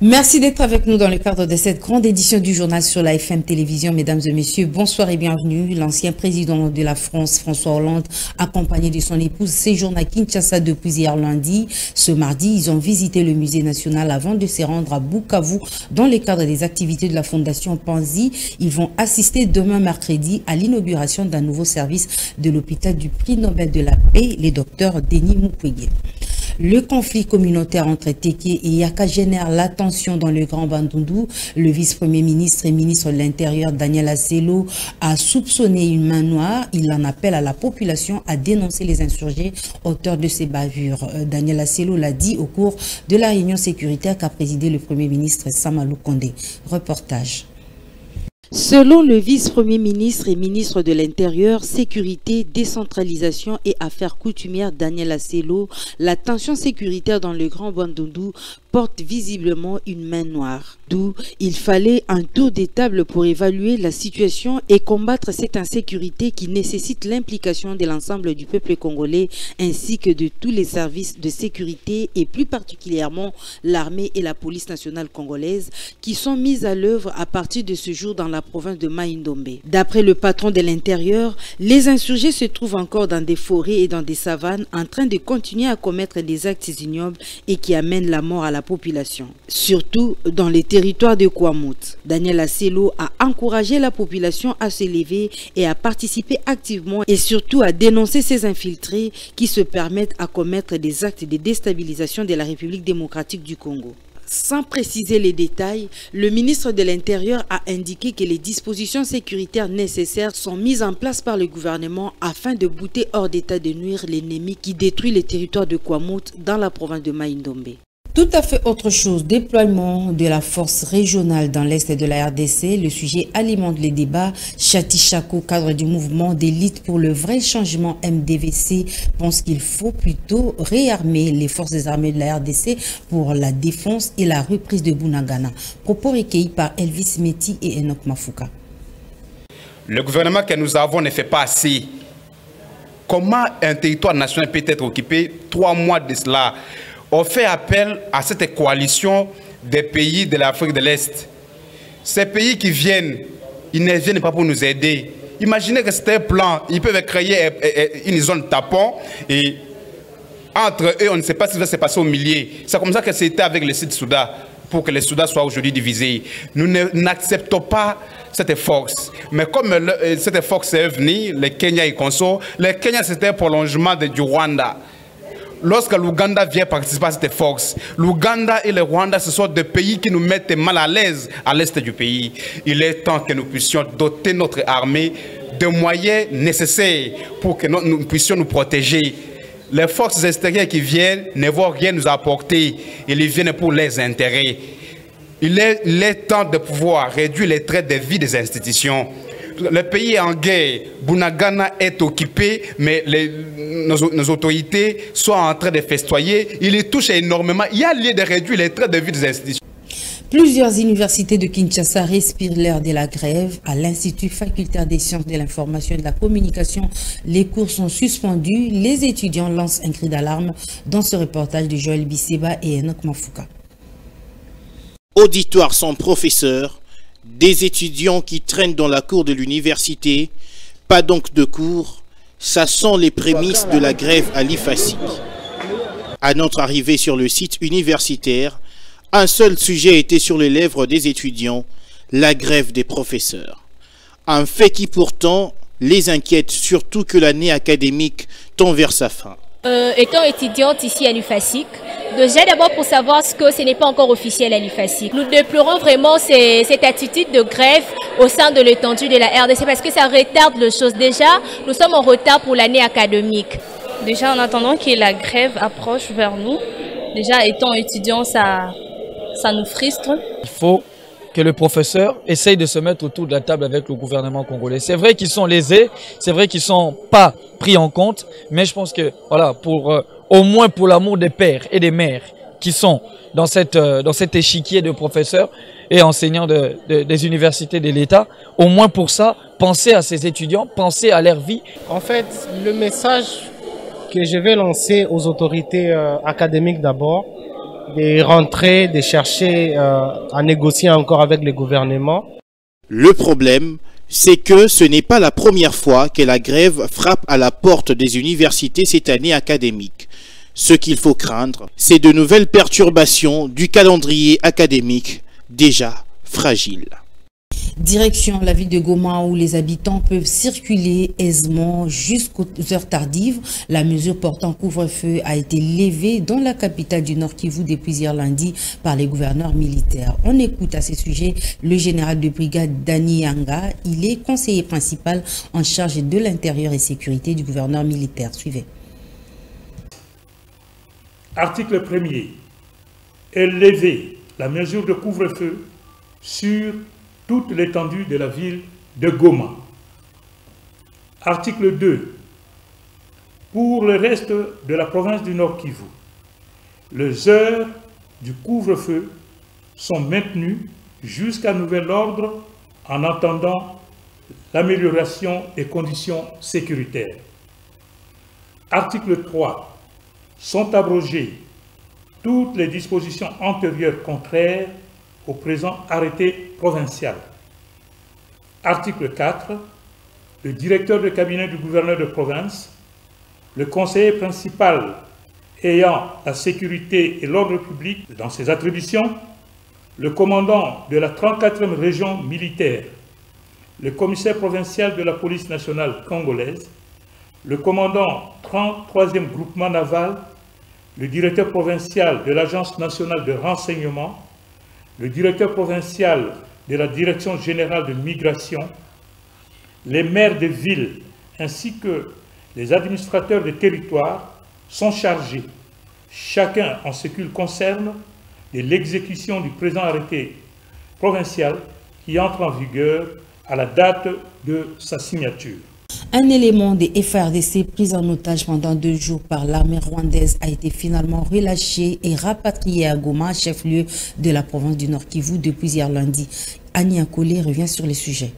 Merci d'être avec nous dans le cadre de cette grande édition du journal sur la FM Télévision. Mesdames et messieurs, bonsoir et bienvenue. L'ancien président de la France, François Hollande, accompagné de son épouse, séjourne à Kinshasa depuis hier lundi. Ce mardi, ils ont visité le musée national avant de se rendre à Bukavu dans le cadre des activités de la Fondation Panzi. Ils vont assister demain mercredi à l'inauguration d'un nouveau service de l'hôpital du prix Nobel de la paix, le docteur Denis Mukwege. Le conflit communautaire entre Téké et Yaka génère l'attention dans le Grand Bandundu. Le vice-premier ministre et ministre de l'Intérieur, Daniel Asselo, a soupçonné une main noire. Il en appelle à la population à dénoncer les insurgés auteurs de ces bavures. Daniel Asselo l'a dit au cours de la réunion sécuritaire qu'a présidé le premier ministre Samalou Kondé. Reportage. Selon le vice-premier ministre et ministre de l'Intérieur, Sécurité, Décentralisation et Affaires coutumières Daniel Asselo, la tension sécuritaire dans le Grand Bandundu porte visiblement une main noire. D'où il fallait un tour des tables pour évaluer la situation et combattre cette insécurité qui nécessite l'implication de l'ensemble du peuple congolais ainsi que de tous les services de sécurité et plus particulièrement l'armée et la police nationale congolaise qui sont mises à l'œuvre à partir de ce jour dans la province de Mai-Ndombe. D'après le patron de l'Intérieur, les insurgés se trouvent encore dans des forêts et dans des savanes en train de continuer à commettre des actes ignobles et qui amènent la mort à la population, surtout dans les territoires de Kouamout. Daniel Asselo a encouragé la population à se lever et à participer activement et surtout à dénoncer ces infiltrés qui se permettent à commettre des actes de déstabilisation de la République démocratique du Congo. Sans préciser les détails, le ministre de l'Intérieur a indiqué que les dispositions sécuritaires nécessaires sont mises en place par le gouvernement afin de bouter hors d'état de nuire l'ennemi qui détruit les territoires de Kouamout dans la province de Mai-Ndombe. Tout à fait autre chose, déploiement de la force régionale dans l'est de la RDC. Le sujet alimente les débats. Chati Chako, cadre du mouvement d'élite pour le vrai changement MDVC, pense qu'il faut plutôt réarmer les forces des armées de la RDC pour la défense et la reprise de Bunagana. Propos recueillis par Elvis Meti et Enoch Mafuka. Le gouvernement que nous avons ne fait pas assez. Comment un territoire national peut être occupé 3 mois de cela? On fait appel à cette coalition des pays de l'Afrique de l'Est. Ces pays qui viennent, ils ne viennent pas pour nous aider. Imaginez que c'était un plan, ils peuvent créer une zone tampon et entre eux, on ne sait pas ce qui va se passer au milieu. C'est comme ça que c'était avec le Sud-Soudan, pour que le Soudan soit aujourd'hui divisé. Nous n'acceptons pas cette force. Mais comme cette force est venue, le Kenya y consort, le Kenya c'était un prolongement du Rwanda. Lorsque l'Ouganda vient participer à cette force, l'Ouganda et le Rwanda, ce sont deux pays qui nous mettent mal à l'aise à l'est du pays. Il est temps que nous puissions doter notre armée de moyens nécessaires pour que nous puissions nous protéger. Les forces extérieures qui viennent ne vont rien nous apporter. Ils viennent pour les intérêts. Il est temps de pouvoir réduire les traits de vie des institutions. Le pays est en guerre, Bunagana est occupé, mais nos autorités sont en train de festoyer. Il les touche énormément. Il y a lieu de réduire les traits de vie des institutions. Plusieurs universités de Kinshasa respirent l'heure de la grève. À l'Institut facultaire des sciences de l'information et de la communication, les cours sont suspendus. Les étudiants lancent un cri d'alarme dans ce reportage de Joël Bisseba et Enoch Mafuka. Auditoire sans professeur. Des étudiants qui traînent dans la cour de l'université, pas donc de cours, ça sent les prémices de la grève à l'IFASIC. À notre arrivée sur le site universitaire, un seul sujet était sur les lèvres des étudiants, la grève des professeurs. Un fait qui pourtant les inquiète, surtout que l'année académique tend vers sa fin. Étant étudiante ici à l'IFASIC, déjà d'abord pour savoir que ce n'est pas encore officiel à l'IFASIC. Nous déplorons vraiment cette attitude de grève au sein de l'étendue de la RDC parce que ça retarde les choses. Déjà, nous sommes en retard pour l'année académique. Déjà en attendant que la grève approche vers nous, déjà étant étudiant, ça nous frustre. Il faut que le professeur essaye de se mettre autour de la table avec le gouvernement congolais. C'est vrai qu'ils sont lésés, c'est vrai qu'ils ne sont pas pris en compte, mais je pense que, voilà, au moins pour l'amour des pères et des mères qui sont dans cet échiquier de professeurs et enseignants des universités de l'État, au moins pour ça, pensez à ces étudiants, pensez à leur vie. En fait, le message que je vais lancer aux autorités académiques d'abord, de rentrer, de chercher à négocier encore avec le gouvernement. Le problème, c'est que ce n'est pas la première fois que la grève frappe à la porte des universités cette année académique. Ce qu'il faut craindre, c'est de nouvelles perturbations du calendrier académique déjà fragile. Direction la ville de Goma où les habitants peuvent circuler aisément jusqu'aux heures tardives. La mesure portant couvre-feu a été levée dans la capitale du Nord Kivu depuis hier lundi par les gouverneurs militaires. On écoute à ce sujet le général de brigade Dani Yanga. Il est conseiller principal en charge de l'intérieur et sécurité du gouverneur militaire. Suivez. Article 1er. Élever la mesure de couvre-feu sur toute l'étendue de la ville de Goma. Article 2. Pour le reste de la province du Nord Kivu, les heures du couvre-feu sont maintenues jusqu'à nouvel ordre en attendant l'amélioration des conditions sécuritaires. Article 3. Sont abrogées toutes les dispositions antérieures contraires au présent arrêté provincial. Article 4. Le directeur de cabinet du gouverneur de province, le conseiller principal ayant la sécurité et l'ordre public dans ses attributions, le commandant de la 34e région militaire, le commissaire provincial de la police nationale congolaise, le commandant 33e groupement naval, le directeur provincial de l'Agence nationale de renseignement, le directeur provincial de la Direction générale de migration, les maires de villes ainsi que les administrateurs des territoires sont chargés, chacun en ce qui le concerne, de l'exécution du présent arrêté provincial qui entre en vigueur à la date de sa signature. Un élément des FARDC pris en otage pendant 2 jours par l'armée rwandaise a été finalement relâché et rapatrié à Goma, chef-lieu de la province du Nord Kivu, depuis hier lundi. Annie Akole revient sur les sujets.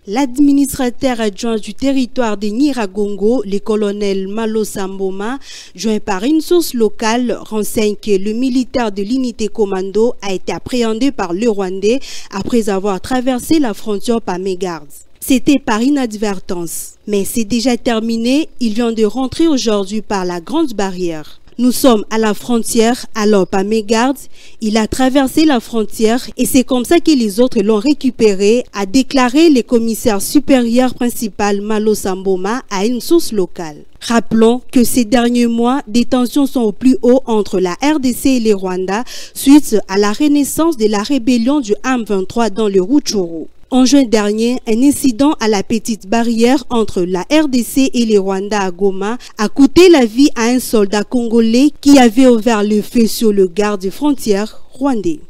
L'administrateur adjoint du territoire de Nyiragongo, le colonel Malo Samboma, joint par une source locale, renseigne que le militaire de l'unité commando a été appréhendé par le Rwandais après avoir traversé la frontière par mégarde. C'était par inadvertance. Mais c'est déjà terminé, il vient de rentrer aujourd'hui par la grande barrière. Nous sommes à la frontière, alors par mégarde, il a traversé la frontière et c'est comme ça que les autres l'ont récupéré, a déclaré le commissaire supérieur principal Malo Samboma à une source locale. Rappelons que ces derniers mois, des tensions sont au plus haut entre la RDC et les Rwandais suite à la renaissance de la rébellion du M23 dans le Rutshuru. En juin dernier, un incident à la petite barrière entre la RDC et les Rwandais à Goma a coûté la vie à un soldat congolais qui avait ouvert le feu sur le garde frontière rwandais.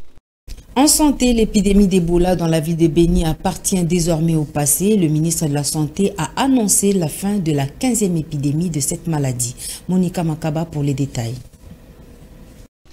En santé, l'épidémie d'Ebola dans la ville de Béni appartient désormais au passé. Le ministre de la Santé a annoncé la fin de la 15e épidémie de cette maladie. Monica Makaba pour les détails.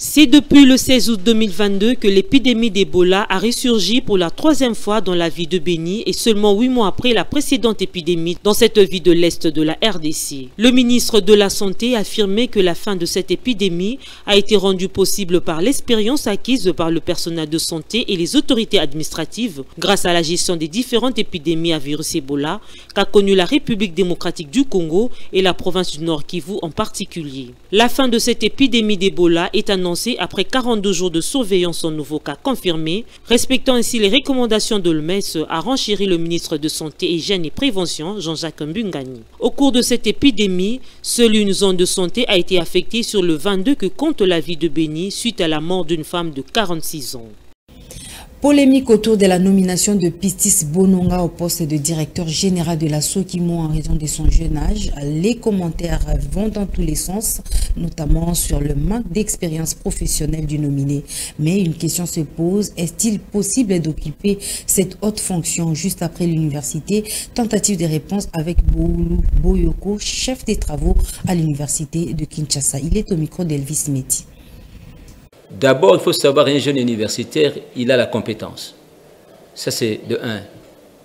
C'est depuis le 16 août 2022 que l'épidémie d'Ebola a ressurgi pour la 3e fois dans la ville de Béni et seulement 8 mois après la précédente épidémie dans cette ville de l'Est de la RDC. Le ministre de la Santé a affirmé que la fin de cette épidémie a été rendue possible par l'expérience acquise par le personnel de santé et les autorités administratives grâce à la gestion des différentes épidémies à virus Ebola qu'a connue la République démocratique du Congo et la province du Nord Kivu en particulier. La fin de cette épidémie d'Ebola est annoncée après 42 jours de surveillance en nouveau cas confirmés, respectant ainsi les recommandations de l'OMS, a renchéri le ministre de Santé, Hygiène et Prévention, Jean-Jacques Mbungani. Au cours de cette épidémie, seule une zone de santé a été affectée sur le 22 que compte la ville de Béni suite à la mort d'une femme de 46 ans. Polémique autour de la nomination de Pistis Bononga au poste de directeur général de la Sokimo en raison de son jeune âge. Les commentaires vont dans tous les sens, notamment sur le manque d'expérience professionnelle du nominé. Mais une question se pose, est-il possible d'occuper cette haute fonction juste après l'université? Tentative de réponse avec Boulou Boyoko, chef des travaux à l'université de Kinshasa. Il est au micro d'Elvis Meti. D'abord, il faut savoir, un jeune universitaire, il a la compétence. Ça, c'est de 1.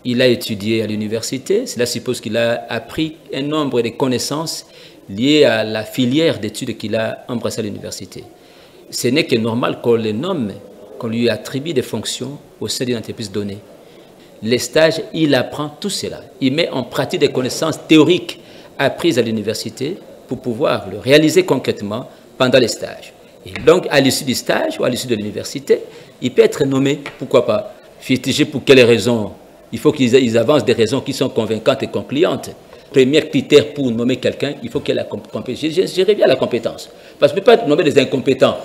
Il a étudié à l'université. Cela suppose qu'il a appris un nombre de connaissances liées à la filière d'études qu'il a embrassée à l'université. ce n'est que normal qu'on le nomme, qu'on lui attribue des fonctions au sein d'une entreprise donnée. Les stages, il apprend tout cela. Il met en pratique des connaissances théoriques apprises à l'université pour pouvoir le réaliser concrètement pendant les stages. Et donc, à l'issue du stage ou à l'issue de l'université, il peut être nommé, pourquoi pas, fustigé pour quelles raisons. Il faut qu'ils avancent des raisons qui sont convaincantes et concluantes. Premier critère pour nommer quelqu'un, il faut qu'il ait la compétence. Je reviens à la compétence. Parce qu'on ne peut pas nommer des incompétents.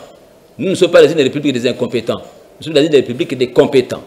Nous ne sommes pas dans une république des incompétents. Nous sommes dans une république des compétents.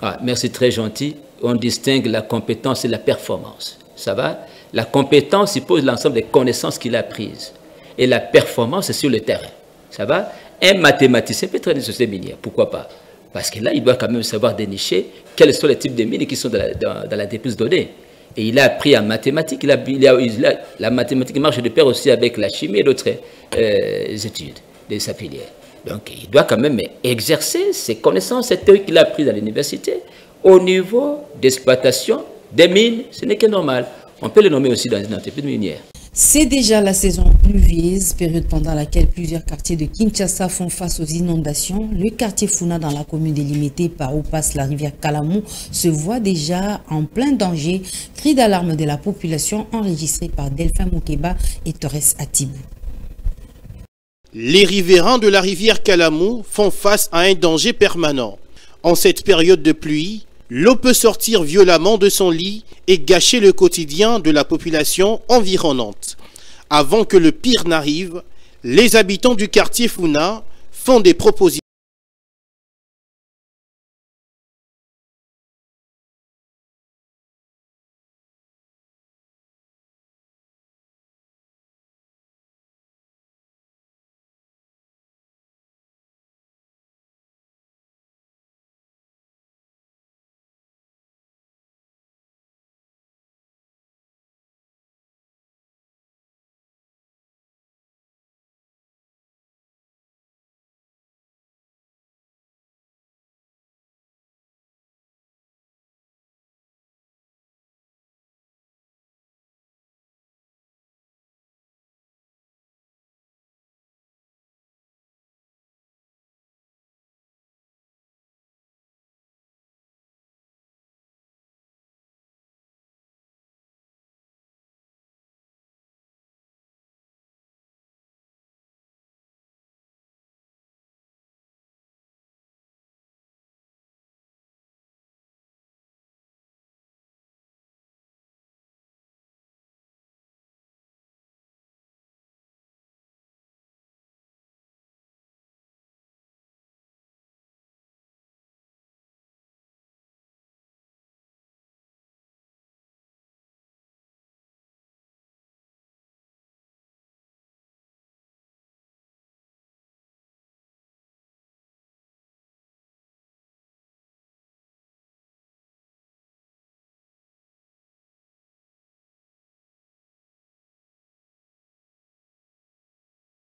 Ah, merci, très gentil. On distingue la compétence et la performance. Ça va? La compétence suppose l'ensemble des connaissances qu'il a apprises. Et la performance, c'est sur le terrain. Ça va? Un mathématicien peut travailler sur ces minières. Pourquoi pas? Parce que là, il doit quand même savoir dénicher quels sont les types de mines qui sont dans la dépouille donnée. Et il a appris en mathématiques. La mathématique marche de pair aussi avec la chimie et d'autres études de sa filière. Donc, il doit quand même exercer ses connaissances, cette théorie qu'il a apprises à l'université, au niveau d'exploitation des mines. Ce n'est que normal. On peut le nommer aussi dans une entreprise minière. C'est déjà la saison pluvieuse, période pendant laquelle plusieurs quartiers de Kinshasa font face aux inondations. Le quartier Funa, dans la commune délimitée par où passe la rivière Kalamou, se voit déjà en plein danger. Cri d'alarme de la population enregistré par Delphin Moukeba et Torres Atibou. Les riverains de la rivière Kalamou font face à un danger permanent. En cette période de pluie, l'eau peut sortir violemment de son lit et gâcher le quotidien de la population environnante. Avant que le pire n'arrive, les habitants du quartier Funa font des propositions.